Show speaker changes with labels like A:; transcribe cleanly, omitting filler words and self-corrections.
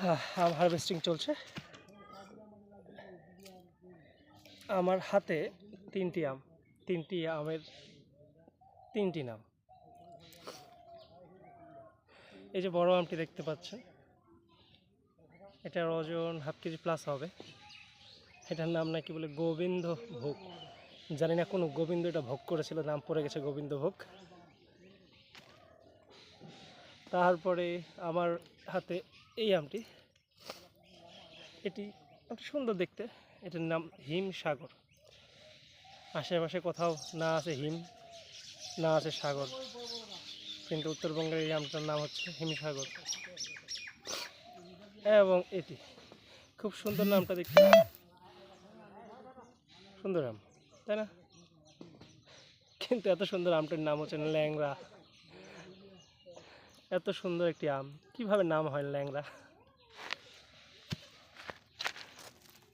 A: আম harvesting চলছে। আমার হাতে তিনটি আমের তিনটি নাম। এই যে বড় আমটি দেখতে পাচ্ছেন, এটার ওজন হাফ কেজি প্লাস হবে। এটার নাম নাকি বলে গোবিন্দ ভোগ। জানি না কোনো গোবিন্দ এটা ভোগ করেছিল, নাম পড়ে গেছে গোবিন্দ ভোগ। তারপরে আমার হাতে এই আমটি, এটি একটা সুন্দর দেখতে, এটার নাম হিমসাগর। আশেপাশে কোথাও না আছে হিম, না আছে সাগর, কিন্তু উত্তরবঙ্গের এই আমটার নাম হচ্ছে হিমসাগর। এবং এটি খুব সুন্দর, নামটা দেখতে সুন্দর আম, তাই না? কিন্তু এত সুন্দর আমটার নাম হচ্ছে ল্যাংড়া। এত সুন্দর একটি আম, কিভাবে নাম হয় ল্যাংড়া?